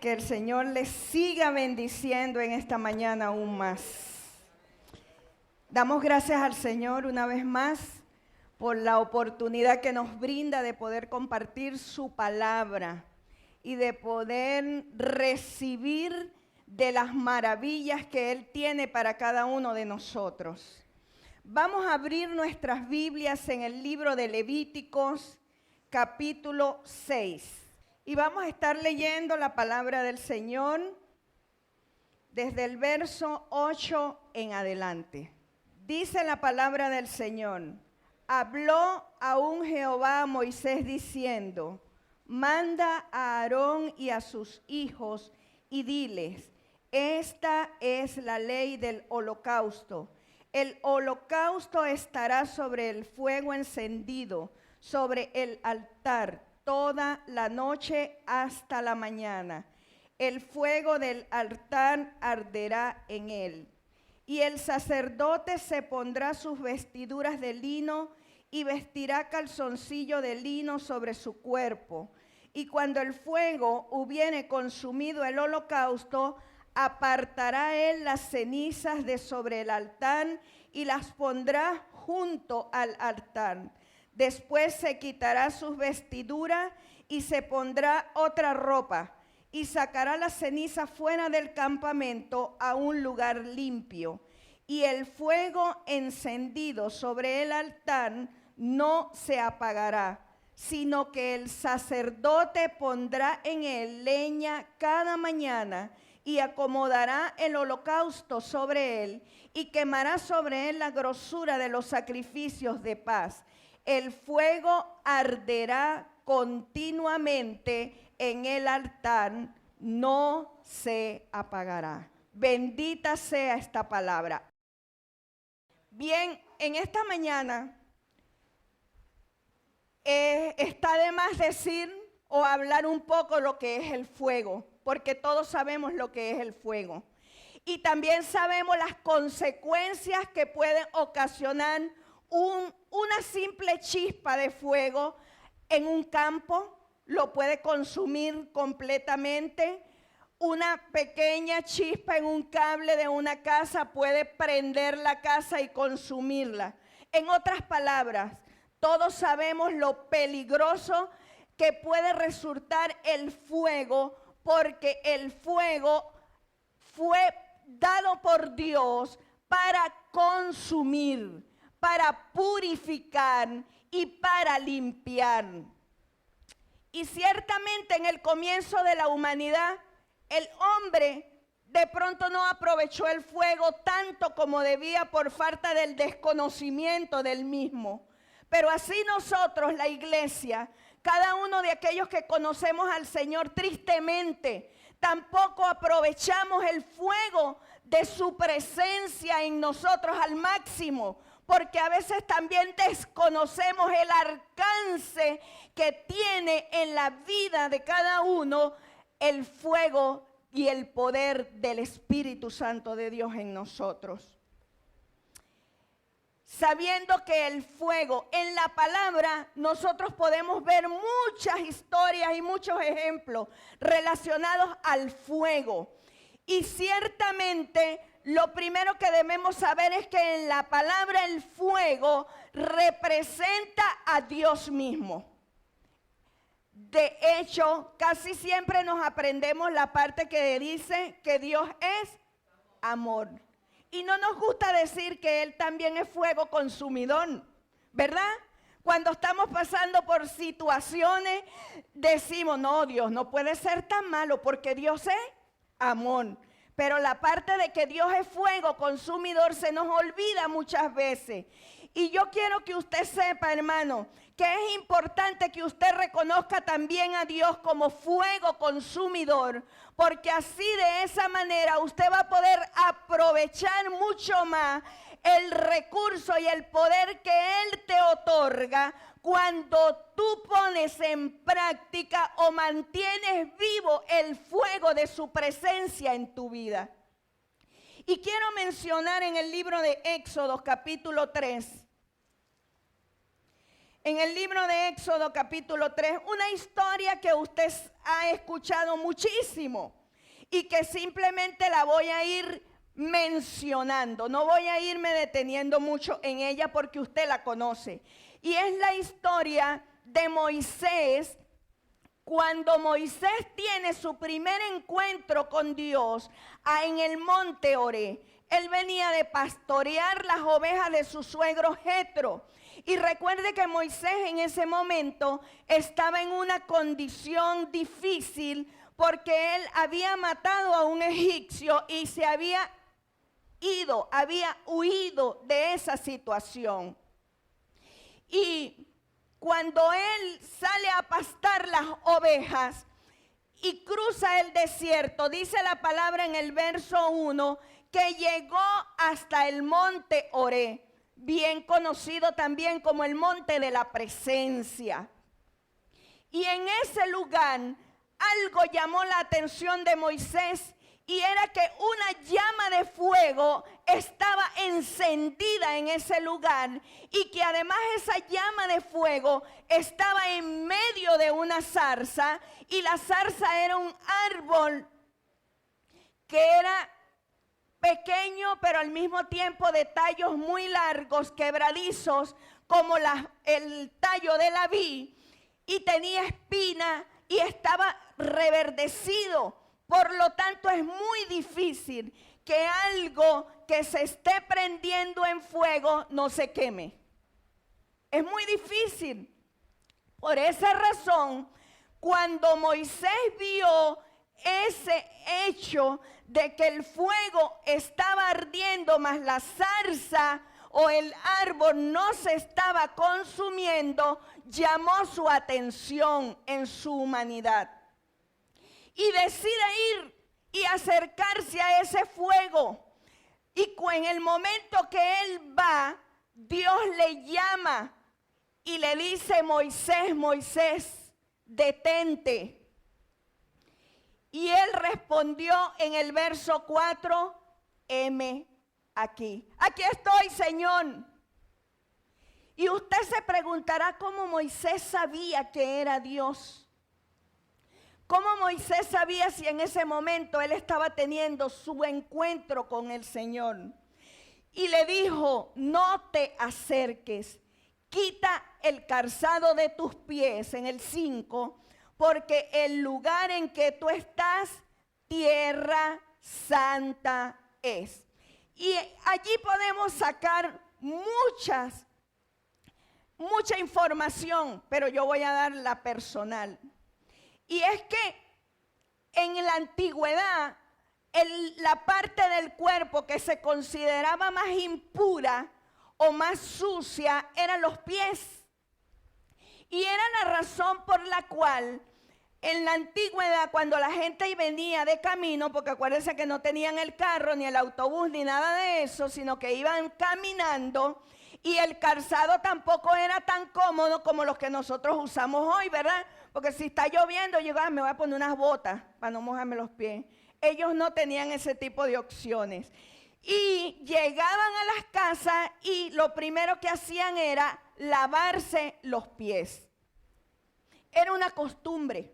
que el Señor les siga bendiciendo en esta mañana aún más. Damos gracias al Señor una vez más por la oportunidad que nos brinda de poder compartir su palabra y de poder recibir de las maravillas que Él tiene para cada uno de nosotros. Vamos a abrir nuestras Biblias en el libro de Levíticos, capítulo 6. Y vamos a estar leyendo la palabra del Señor desde el verso 8 en adelante. Dice la palabra del Señor: habló aún Jehová a Moisés diciendo: manda a Aarón y a sus hijos y diles: esta es la ley del holocausto. El holocausto estará sobre el fuego encendido, sobre el altar, toda la noche hasta la mañana. El fuego del altar arderá en él. Y el sacerdote se pondrá sus vestiduras de lino y vestirá calzoncillo de lino sobre su cuerpo. Y cuando el fuego hubiere consumido el holocausto, apartará él las cenizas de sobre el altar y las pondrá junto al altar. Después se quitará sus vestiduras y se pondrá otra ropa y sacará la ceniza fuera del campamento a un lugar limpio. Y el fuego encendido sobre el altar no se apagará, sino que el sacerdote pondrá en él leña cada mañana y acomodará el holocausto sobre él y quemará sobre él la grosura de los sacrificios de paz. El fuego arderá continuamente en el altar, no se apagará. Bendita sea esta palabra. Bien, en esta mañana está de más decir o hablar un poco lo que es el fuego, porque todos sabemos lo que es el fuego. Y también sabemos las consecuencias que pueden ocasionar una simple chispa de fuego en un campo. Lo puede consumir completamente. Una pequeña chispa en un cable de una casa puede prender la casa y consumirla. En otras palabras, todos sabemos lo peligroso que puede resultar el fuego, porque el fuego fue dado por Dios para consumir, para purificar y para limpiar. Y ciertamente en el comienzo de la humanidad, el hombre de pronto no aprovechó el fuego tanto como debía por falta del desconocimiento del mismo. Pero así nosotros, la iglesia, cada uno de aquellos que conocemos al Señor, tristemente, tampoco aprovechamos el fuego de su presencia en nosotros al máximo, porque a veces también desconocemos el alcance que tiene en la vida de cada uno el fuego y el poder del Espíritu Santo de Dios en nosotros. Sabiendo que el fuego, en la palabra nosotros podemos ver muchas historias y muchos ejemplos relacionados al fuego. Y ciertamente lo primero que debemos saber es que en la palabra el fuego representa a Dios mismo. De hecho, casi siempre nos aprendemos la parte que dice que Dios es amor. Y no nos gusta decir que Él también es fuego consumidor, ¿verdad? Cuando estamos pasando por situaciones, decimos: no, Dios no puede ser tan malo porque Dios es amor. Pero la parte de que Dios es fuego consumidor se nos olvida muchas veces. Y yo quiero que usted sepa, hermano, que es importante que usted reconozca también a Dios como fuego consumidor, porque así de esa manera usted va a poder aprovechar mucho más el recurso y el poder que Él te otorga cuando tú pones en práctica o mantienes vivo el fuego de su presencia en tu vida. Y quiero mencionar en el libro de Éxodo capítulo 3, en el libro de Éxodo capítulo 3, una historia que usted ha escuchado muchísimo. y que simplemente la voy a ir mencionando. No voy a irme deteniendo mucho en ella porque usted la conoce. Y es la historia de Moisés. Cuando Moisés tiene su primer encuentro con Dios en el monte Oré, él venía de pastorear las ovejas de su suegro Jetro. Y recuerde que Moisés en ese momento estaba en una condición difícil porque él había matado a un egipcio y se había huido de esa situación. Y cuando él sale a pastar las ovejas y cruza el desierto, dice la palabra en el verso 1, que llegó hasta el monte Oré, bien conocido también como el monte de la presencia. Y en ese lugar algo llamó la atención de Moisés, y era que una llama de fuego estaba encendida en ese lugar, y que además esa llama de fuego estaba en medio de una zarza, y la zarza era un árbol que era pequeño, pero al mismo tiempo de tallos muy largos, quebradizos, como el tallo de la vid, y tenía espina y estaba reverdecido. Por lo tanto, es muy difícil que algo que se esté prendiendo en fuego no se queme. Es muy difícil. Por esa razón, cuando Moisés vio ese hecho de que el fuego estaba ardiendo, mas la zarza o el árbol no se estaba consumiendo, llamó su atención en su humanidad. Y decide ir y acercarse a ese fuego. Y en el momento que él va, Dios le llama y le dice: Moisés, Moisés, detente. Y él respondió en el verso 4, heme aquí. Aquí estoy, Señor. Y usted se preguntará cómo Moisés sabía que era Dios. ¿Cómo Moisés sabía si en ese momento él estaba teniendo su encuentro con el Señor? Y le dijo: no te acerques, quita el calzado de tus pies, en el 5, porque el lugar en que tú estás, tierra santa es. Y allí podemos sacar mucha información, pero yo voy a dar la personal. Y es que en la antigüedad, la parte del cuerpo que se consideraba más impura o más sucia eran los pies. Y era la razón por la cual en la antigüedad, cuando la gente venía de camino, porque acuérdense que no tenían el carro, ni el autobús, ni nada de eso, sino que iban caminando, y el calzado tampoco era tan cómodo como los que nosotros usamos hoy, ¿verdad? Porque si está lloviendo, yo me voy a poner unas botas para no mojarme los pies. Ellos no tenían ese tipo de opciones. Y llegaban a las casas y lo primero que hacían era lavarse los pies. Era una costumbre.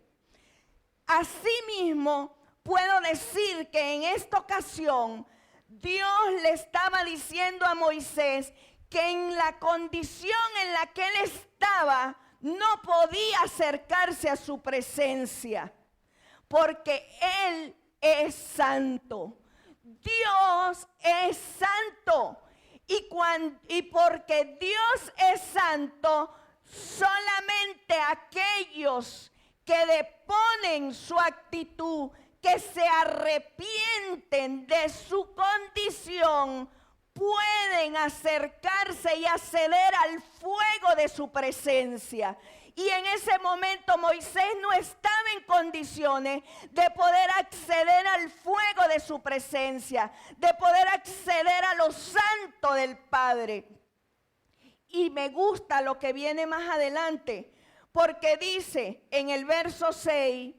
Asimismo, puedo decir que en esta ocasión Dios le estaba diciendo a Moisés que en la condición en la que él estaba, no podía acercarse a su presencia, porque Él es santo. Dios es santo. Y porque Dios es santo, solamente aquellos que deponen su actitud, que se arrepienten de su condición, pueden acercarse y acceder al fuego de su presencia. Y en ese momento Moisés no estaba en condiciones de poder acceder al fuego de su presencia, de poder acceder a lo santo del Padre. Y me gusta lo que viene más adelante, porque dice en el verso 6,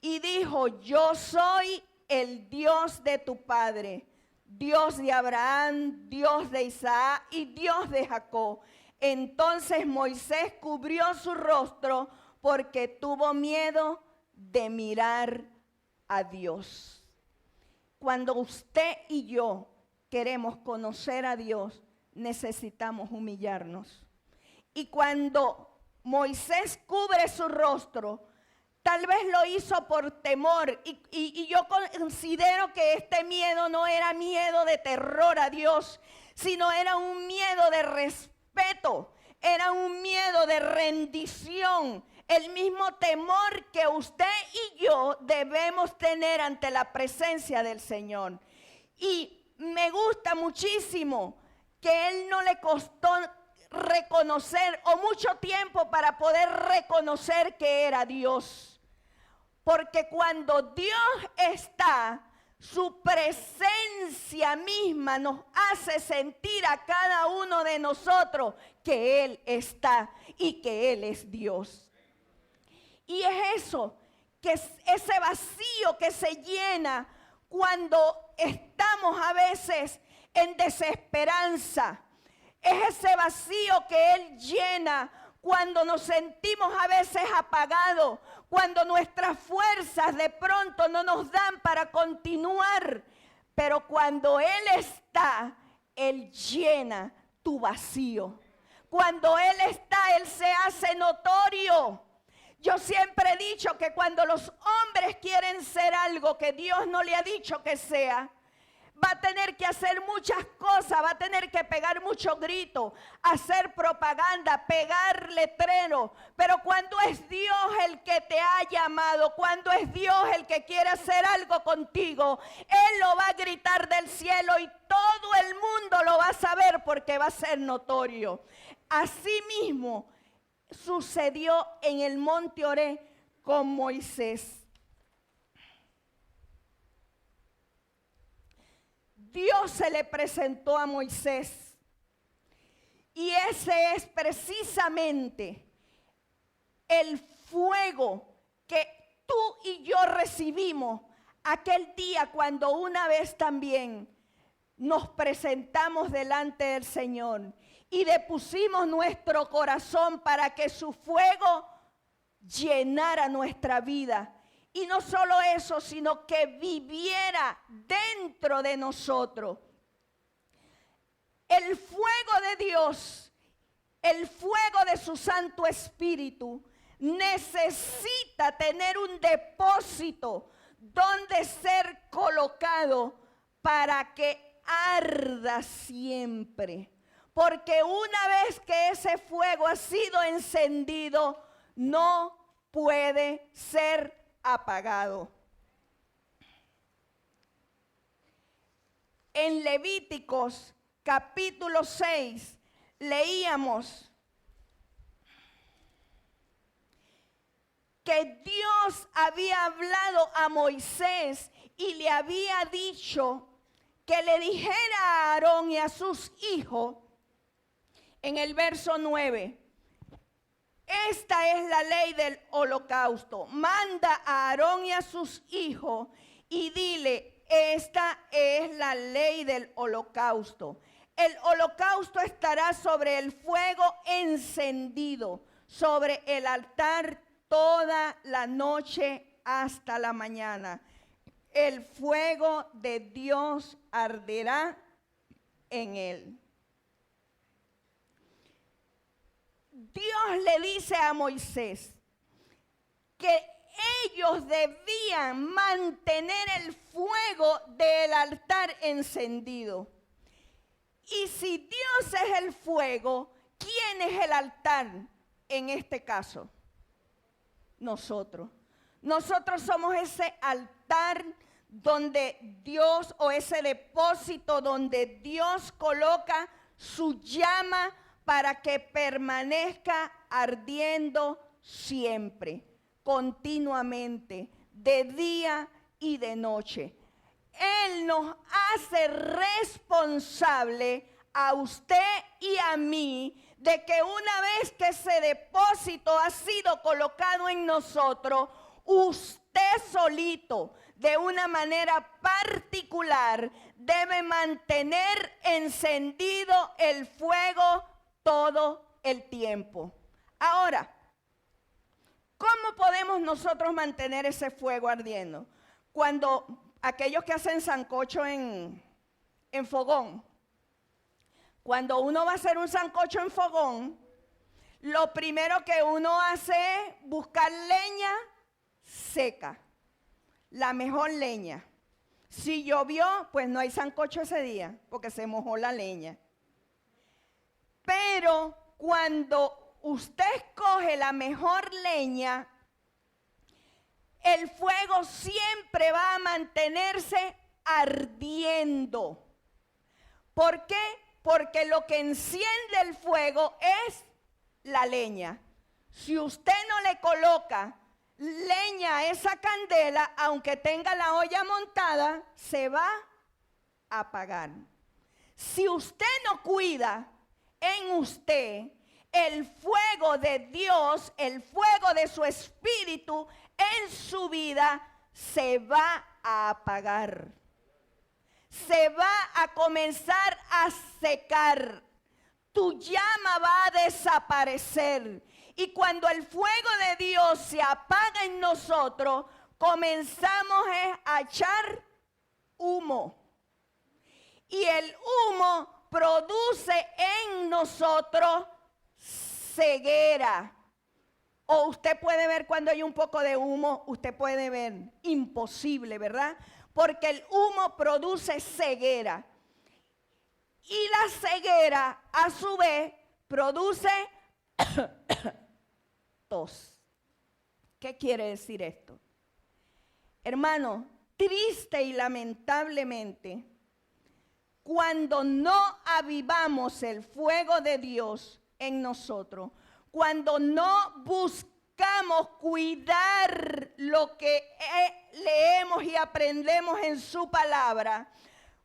y dijo: yo soy el Dios de tu padre, Dios de Abraham, Dios de Isaac y Dios de Jacob. Entonces Moisés cubrió su rostro porque tuvo miedo de mirar a Dios. Cuando usted y yo queremos conocer a Dios, necesitamos humillarnos. Y cuando Moisés cubre su rostro, tal vez lo hizo por temor. Y yo considero que este miedo no era miedo de terror a Dios, sino era un miedo de respeto, era un miedo de rendición. El mismo temor que usted y yo debemos tener ante la presencia del Señor. Y me gusta muchísimo que Él no le costó reconocer o mucho tiempo para poder reconocer que era Dios. Porque cuando Dios está, su presencia misma nos hace sentir a cada uno de nosotros que Él está y que Él es Dios. Y es eso, que es ese vacío que se llena cuando estamos a veces en desesperanza. Es ese vacío que Él llena cuando nos sentimos a veces apagados, cuando nuestras fuerzas de pronto no nos dan para continuar. Pero cuando Él está, Él llena tu vacío. Cuando Él está, Él se hace notorio. Yo siempre he dicho que cuando los hombres quieren ser algo que Dios no le ha dicho que sea, va a tener que hacer muchas cosas, va a tener que pegar mucho grito, hacer propaganda, pegar letrero. Pero cuando es Dios el que te ha llamado, cuando es Dios el que quiere hacer algo contigo, Él lo va a gritar del cielo y todo el mundo lo va a saber porque va a ser notorio. Asimismo sucedió en el monte Oreb con Moisés. Dios se le presentó a Moisés y ese es precisamente el fuego que tú y yo recibimos aquel día cuando una vez también nos presentamos delante del Señor y depusimos nuestro corazón para que su fuego llenara nuestra vida. Y no solo eso, sino que viviera dentro de nosotros. El fuego de Dios, el fuego de su Santo Espíritu, necesita tener un depósito donde ser colocado para que arda siempre. Porque una vez que ese fuego ha sido encendido, no puede ser apagado. En Levíticos capítulo 6 leíamos que Dios había hablado a Moisés y le había dicho que le dijera a Aarón y a sus hijos en el verso 9. Esta es la ley del holocausto. Manda a Aarón y a sus hijos y dile, esta es la ley del holocausto. El holocausto estará sobre el fuego encendido, sobre el altar toda la noche hasta la mañana. El fuego de Dios arderá en él. Dios le dice a Moisés que ellos debían mantener el fuego del altar encendido. Y si Dios es el fuego, ¿quién es el altar en este caso? Nosotros. Nosotros somos ese altar donde Dios, o ese depósito donde Dios coloca su llama para que permanezca ardiendo siempre, continuamente, de día y de noche. Él nos hace responsable a usted y a mí de que una vez que ese depósito ha sido colocado en nosotros, usted solito, de una manera particular, debe mantener encendido el fuego todo el tiempo. Ahora, ¿cómo podemos nosotros mantener ese fuego ardiendo? cuando aquellos que hacen sancocho en fogón, cuando uno va a hacer un sancocho en fogón, lo primero que uno hace es buscar leña seca, la mejor leña. Si llovió, pues no hay sancocho ese día, porque se mojó la leña. Pero cuando usted escoge la mejor leña, el fuego siempre va a mantenerse ardiendo. ¿Por qué? Porque lo que enciende el fuego es la leña. Si usted no le coloca leña a esa candela, aunque tenga la olla montada, se va a apagar. Si usted no cuida en usted el fuego de Dios, el fuego de su espíritu en su vida, se va a apagar. Se va a comenzar a secar. Tu llama va a desaparecer. Y cuando el fuego de Dios se apaga en nosotros, comenzamos a echar humo. Y el humo produce en nosotros ceguera. O usted puede ver cuando hay un poco de humo, usted puede ver imposible, ¿verdad? Porque el humo produce ceguera. Y la ceguera, a su vez, produce tos. ¿Qué quiere decir esto? Hermano, triste y lamentablemente, cuando no avivamos el fuego de Dios en nosotros, cuando no buscamos cuidar lo que leemos y aprendemos en su palabra,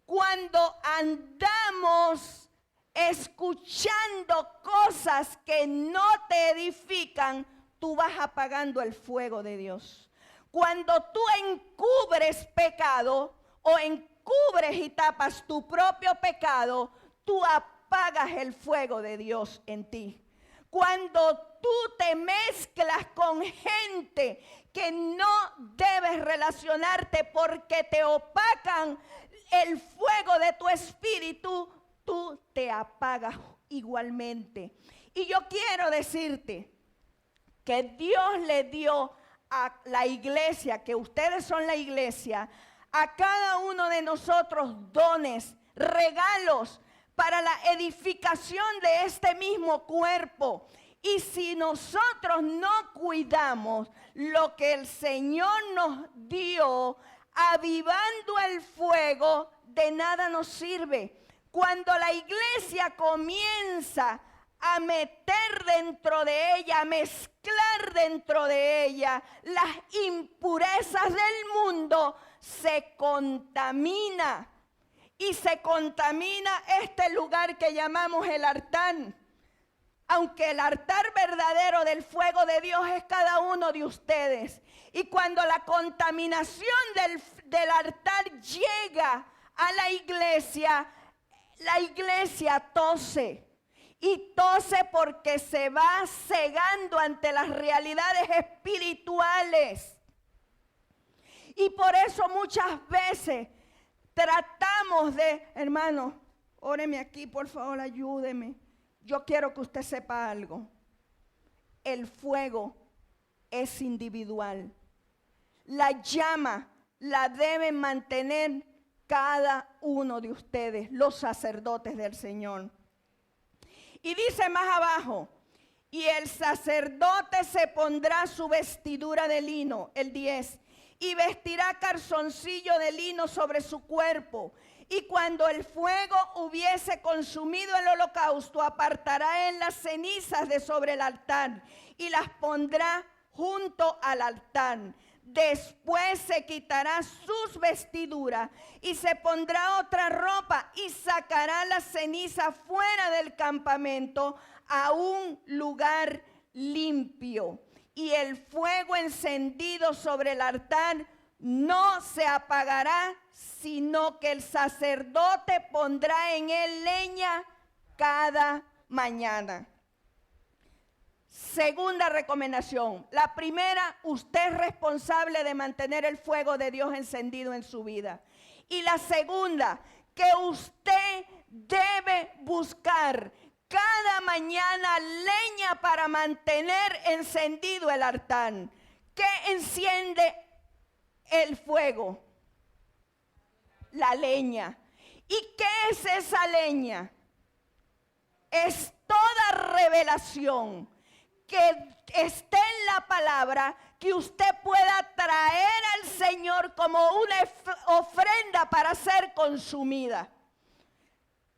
cuando andamos escuchando cosas que no te edifican, tú vas apagando el fuego de Dios. Cuando tú encubres pecado o encubres y tapas tu propio pecado, tú apagas el fuego de Dios en ti. Cuando tú te mezclas con gente que no debes relacionarte porque te opacan el fuego de tu espíritu, tú te apagas igualmente. Y yo quiero decirte que Dios le dio a la iglesia, que ustedes son la iglesia, a cada uno de nosotros dones, regalos para la edificación de este mismo cuerpo. Y si nosotros no cuidamos lo que el Señor nos dio, avivando el fuego, de nada nos sirve. Cuando la iglesia comienza a meter dentro de ella, a mezclar dentro de ella las impurezas del mundo, se contamina. Y se contamina este lugar que llamamos el altar. Aunque el altar verdadero del fuego de Dios es cada uno de ustedes. Y cuando la contaminación del altar llega a la iglesia tose. Y tose porque se va cegando ante las realidades espirituales. Y por eso muchas veces tratamos de, hermano, óreme aquí, por favor, ayúdeme. Yo quiero que usted sepa algo. El fuego es individual. La llama la deben mantener cada uno de ustedes, los sacerdotes del Señor. Y dice más abajo, y el sacerdote se pondrá su vestidura de lino, el 10, y vestirá calzoncillo de lino sobre su cuerpo. Y cuando el fuego hubiese consumido el holocausto, apartará él las cenizas de sobre el altar y las pondrá junto al altar. Después se quitará sus vestiduras y se pondrá otra ropa y sacará las cenizas fuera del campamento a un lugar limpio. Y el fuego encendido sobre el altar no se apagará, sino que el sacerdote pondrá en él leña cada mañana. Segunda recomendación. La primera, usted es responsable de mantener el fuego de Dios encendido en su vida. Y la segunda, que usted debe buscar cada mañana leña para mantener encendido el altar. ¿Qué enciende el fuego? La leña. ¿Y qué es esa leña? Es toda revelación que esté en la palabra, que usted pueda traer al Señor como una ofrenda para ser consumida.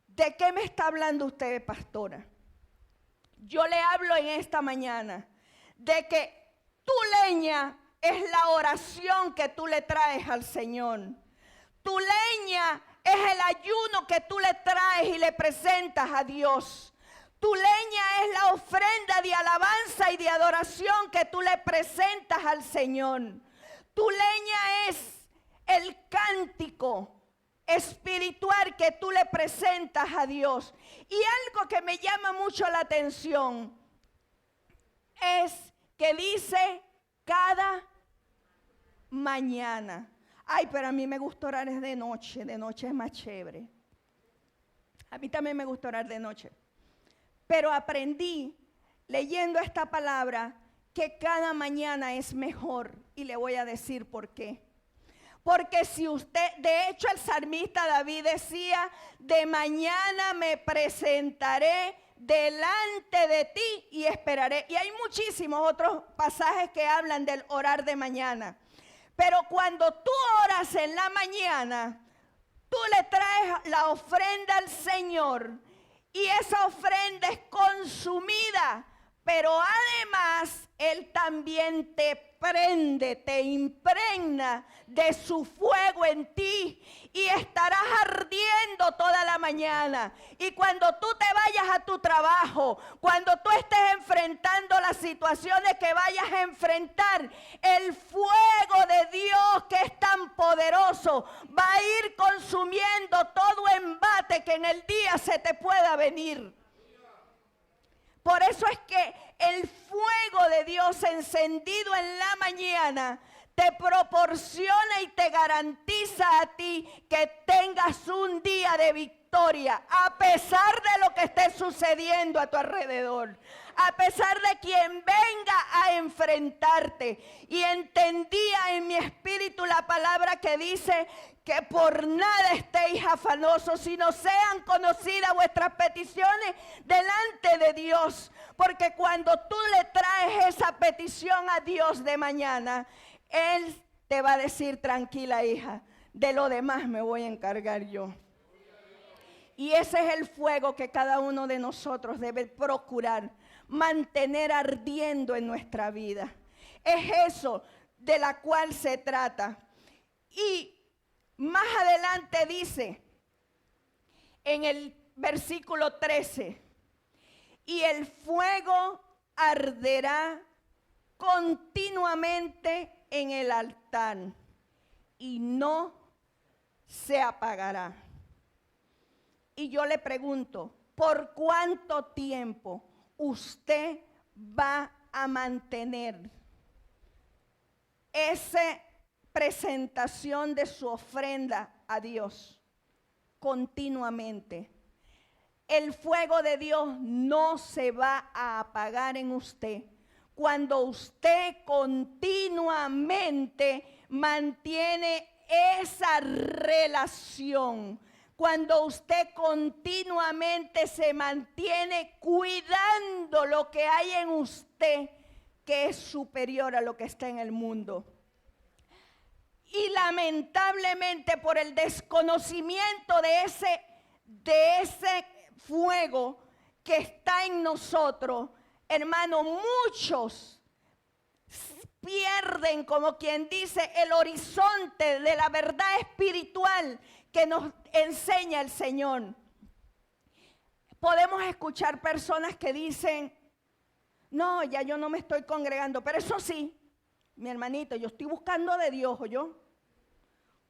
¿De qué me está hablando usted, pastora? Yo le hablo en esta mañana de que tu leña es la oración que tú le traes al Señor. Tu leña es el ayuno que tú le traes y le presentas a Dios. Tu leña es la ofrenda de alabanza y de adoración que tú le presentas al Señor. Tu leña es el cántico espiritual que tú le presentas a Dios. Y algo que me llama mucho la atención es que dice cada mañana. Ay, pero a mí me gusta orar de noche es más chévere. A mí también me gusta orar de noche. Pero aprendí, leyendo esta palabra, que cada mañana es mejor. Y le voy a decir por qué. Porque si usted, de hecho el salmista David decía, de mañana me presentaré delante de ti y esperaré. Y hay muchísimos otros pasajes que hablan del orar de mañana. Pero cuando tú oras en la mañana, tú le traes la ofrenda al Señor. Y esa ofrenda es consumida, pero además Él también te prende, te impregna de su fuego en ti y estarás ardiendo toda la mañana. Y cuando tú te vayas a tu trabajo, cuando tú estés enfrentando las situaciones que vayas a enfrentar, el fuego de Dios que es tan poderoso va a ir consumiendo todo embate que en el día se te pueda venir. Por eso es que el fuego de Dios encendido en la mañana te proporciona y te garantiza a ti que tengas un día de victoria, a pesar de lo que esté sucediendo a tu alrededor, a pesar de quien venga a enfrentarte. Y entendía en mi espíritu la palabra que dice que por nada estéis afanosos, sino sean conocidas vuestras peticiones delante de Dios. Porque cuando tú le traes esa petición a Dios de mañana, Él te va a decir, tranquila hija, de lo demás me voy a encargar yo. Y ese es el fuego que cada uno de nosotros debe procurar mantener ardiendo en nuestra vida. Es eso de la cual se trata. Y más adelante dice, en el versículo 13, y el fuego arderá continuamente en el altar y no se apagará. Y yo le pregunto, ¿por cuánto tiempo usted va a mantener esa presentación de su ofrenda a Dios continuamente? El fuego de Dios no se va a apagar en usted cuando usted continuamente mantiene esa relación, cuando usted continuamente se mantiene cuidando lo que hay en usted, que es superior a lo que está en el mundo. Y lamentablemente por el desconocimiento de ese fuego que está en nosotros, hermano, muchos pierden, como quien dice, el horizonte de la verdad espiritual que nos enseña el Señor. Podemos escuchar personas que dicen, no, ya yo no me estoy congregando, pero eso sí, mi hermanito, yo estoy buscando de Dios, ¿oyó?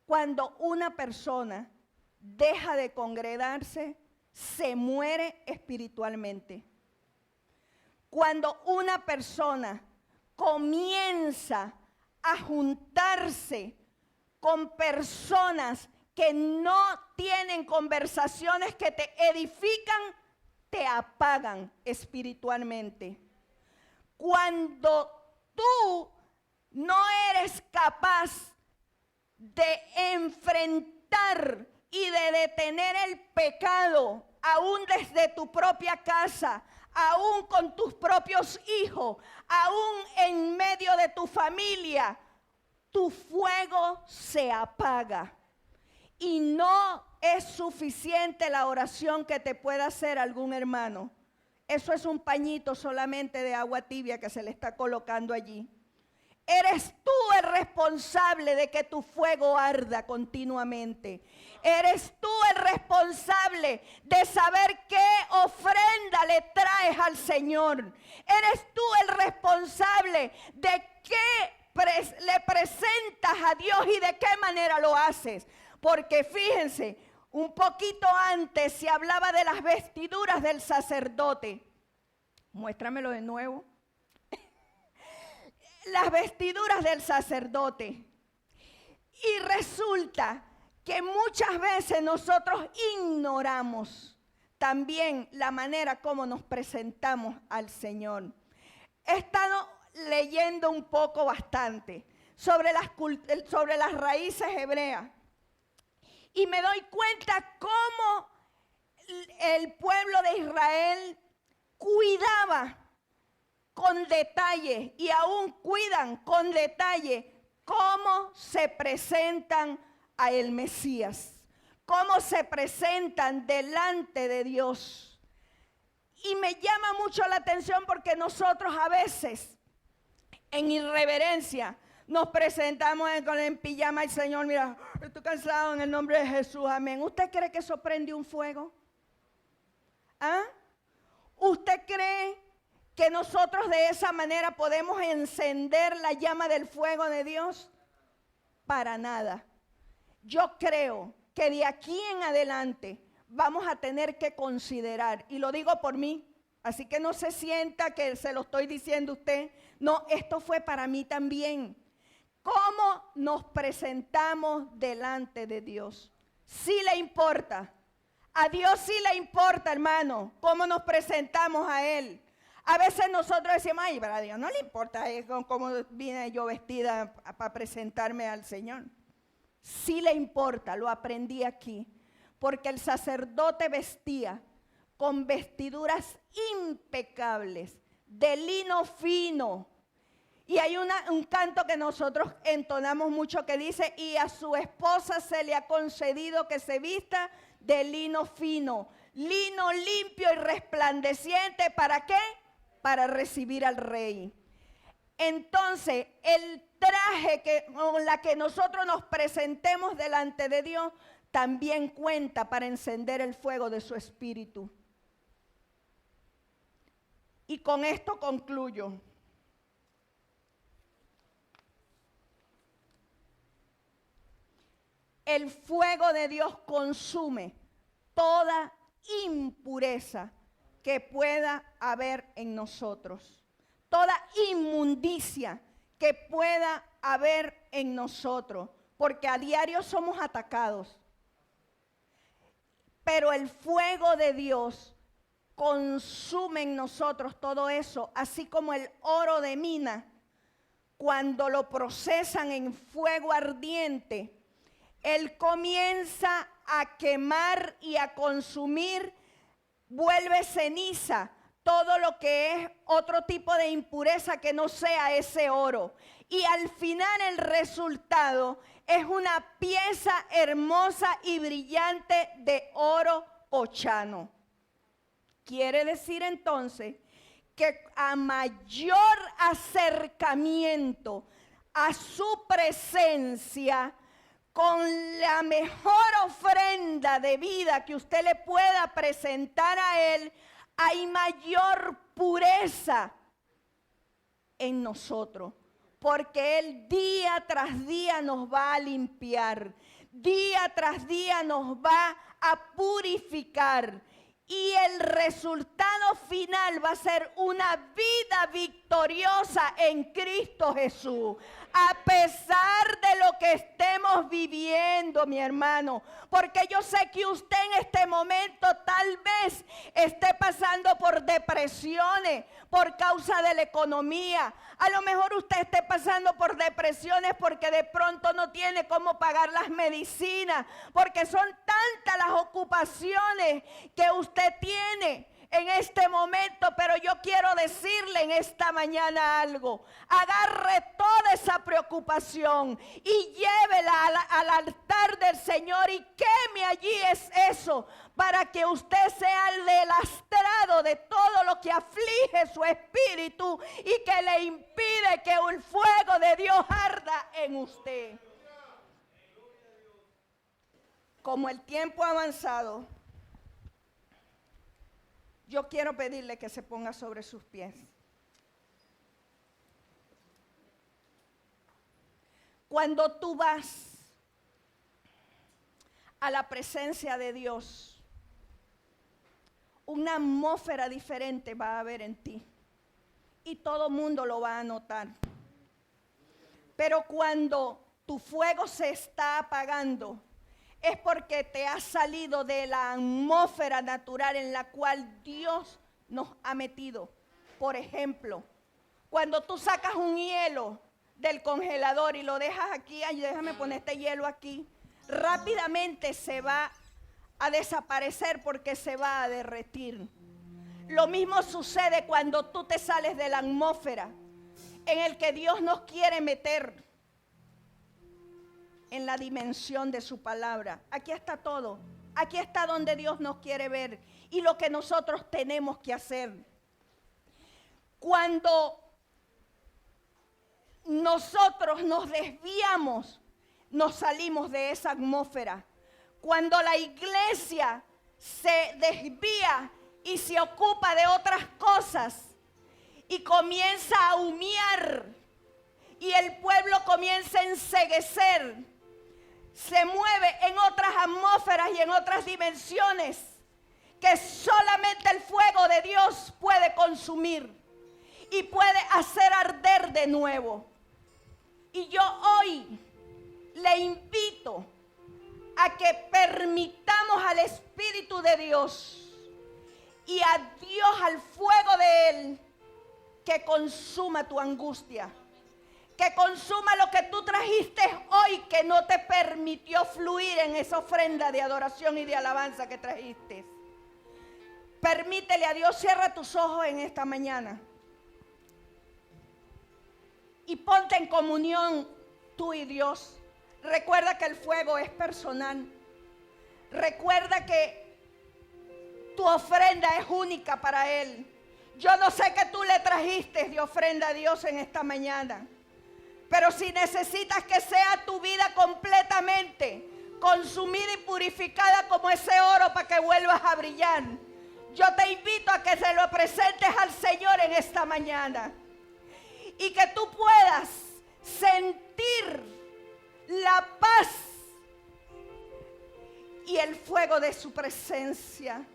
Cuando una persona deja de congregarse, se muere espiritualmente. Cuando una persona comienza a juntarse con personas que no tienen conversaciones que te edifican, te apagan espiritualmente. Cuando tú no eres capaz de enfrentar y de detener el pecado, aún desde tu propia casa, aún con tus propios hijos, aún en medio de tu familia, tu fuego se apaga. Y no es suficiente la oración que te pueda hacer algún hermano. Eso es un pañito solamente de agua tibia que se le está colocando allí. Eres tú el responsable de que tu fuego arda continuamente. Eres tú el responsable de saber qué ofrenda le traes al Señor. Eres tú el responsable de qué le presentas a Dios y de qué manera lo haces. Porque fíjense, un poquito antes se hablaba de las vestiduras del sacerdote. Muéstramelo de nuevo. Las vestiduras del sacerdote. Y resulta que muchas veces nosotros ignoramos también la manera como nos presentamos al Señor. He estado leyendo un poco bastante sobre las raíces hebreas y me doy cuenta cómo el pueblo de Israel cuidaba con detalle y aún cuidan con detalle cómo se presentan a el Mesías, cómo se presentan delante de Dios. Y me llama mucho la atención porque nosotros a veces en irreverencia nos presentamos en pijama al Señor. Mira, estoy cansado en el nombre de Jesús, amén. ¿Usted cree que eso prende un fuego? ¿Ah? ¿Usted cree que nosotros de esa manera podemos encender la llama del fuego de Dios? Para nada. Yo creo que de aquí en adelante vamos a tener que considerar, y lo digo por mí, así que no se sienta que se lo estoy diciendo a usted. No, esto fue para mí también. ¿Cómo nos presentamos delante de Dios? Sí le importa. A Dios sí le importa, hermano, cómo nos presentamos a Él. A veces nosotros decimos, ay, pero a Dios no le importa cómo vine yo vestida para presentarme al Señor. Sí le importa, lo aprendí aquí. Porque el sacerdote vestía con vestiduras impecables, de lino fino. Y hay un canto que nosotros entonamos mucho que dice, y a su esposa se le ha concedido que se vista de lino fino, lino limpio y resplandeciente. ¿Para qué? Para recibir al rey. Entonces, el traje con la que nosotros nos presentemos delante de Dios también cuenta para encender el fuego de su espíritu. Y con esto concluyo. El fuego de Dios consume toda impureza que pueda haber en nosotros, toda inmundicia que pueda haber en nosotros, porque a diario somos atacados. Pero el fuego de Dios consume en nosotros todo eso, así como el oro de mina, cuando lo procesan en fuego ardiente, él comienza a quemar y a consumir, vuelve ceniza todo lo que es otro tipo de impureza que no sea ese oro. Y al final el resultado es una pieza hermosa y brillante de oro cochano. Quiere decir entonces que a mayor acercamiento a su presencia, con la mejor ofrenda de vida que usted le pueda presentar a Él, hay mayor pureza en nosotros. Porque Él día tras día nos va a limpiar, día tras día nos va a purificar. Y el resultado final va a ser una vida victoriosa en Cristo Jesús. A pesar de lo que estemos viviendo, mi hermano. Porque yo sé que usted en este momento tal vez esté pasando por depresiones por causa de la economía. A lo mejor usted esté pasando por depresiones porque de pronto no tiene cómo pagar las medicinas. Porque son tantas las ocupaciones que usted tiene en este momento, pero yo quiero decirle en esta mañana algo. Agarre toda esa preocupación y llévela al altar del Señor y queme allí eso para que usted sea delastrado de todo lo que aflige su espíritu y que le impide que el fuego de Dios arda en usted. Como el tiempo ha avanzado, yo quiero pedirle que se ponga sobre sus pies. Cuando tú vas a la presencia de Dios, una atmósfera diferente va a haber en ti. Y todo mundo lo va a notar. Pero cuando tu fuego se está apagando, es porque te has salido de la atmósfera natural en la cual Dios nos ha metido. Por ejemplo, cuando tú sacas un hielo del congelador y lo dejas aquí, ay, déjame poner este hielo aquí, rápidamente se va a desaparecer porque se va a derretir. Lo mismo sucede cuando tú te sales de la atmósfera en el que Dios nos quiere meter. En la dimensión de su palabra. Aquí está todo. Aquí está donde Dios nos quiere ver y lo que nosotros tenemos que hacer. Cuando nosotros nos desviamos, nos salimos de esa atmósfera. Cuando la iglesia se desvía y se ocupa de otras cosas y comienza a humear y el pueblo comienza a enceguecer, se mueve en otras atmósferas y en otras dimensiones que solamente el fuego de Dios puede consumir y puede hacer arder de nuevo. Y yo hoy le invito a que permitamos al Espíritu de Dios y a Dios, al fuego de Él, que consuma tu angustia. Que consuma lo que tú trajiste hoy que no te permitió fluir en esa ofrenda de adoración y de alabanza que trajiste. Permítele a Dios, cierra tus ojos en esta mañana. Y ponte en comunión tú y Dios. Recuerda que el fuego es personal. Recuerda que tu ofrenda es única para Él. Yo no sé qué tú le trajiste de ofrenda a Dios en esta mañana. Pero si necesitas que sea tu vida completamente consumida y purificada como ese oro para que vuelvas a brillar, yo te invito a que se lo presentes al Señor en esta mañana. Y que tú puedas sentir la paz y el fuego de su presencia.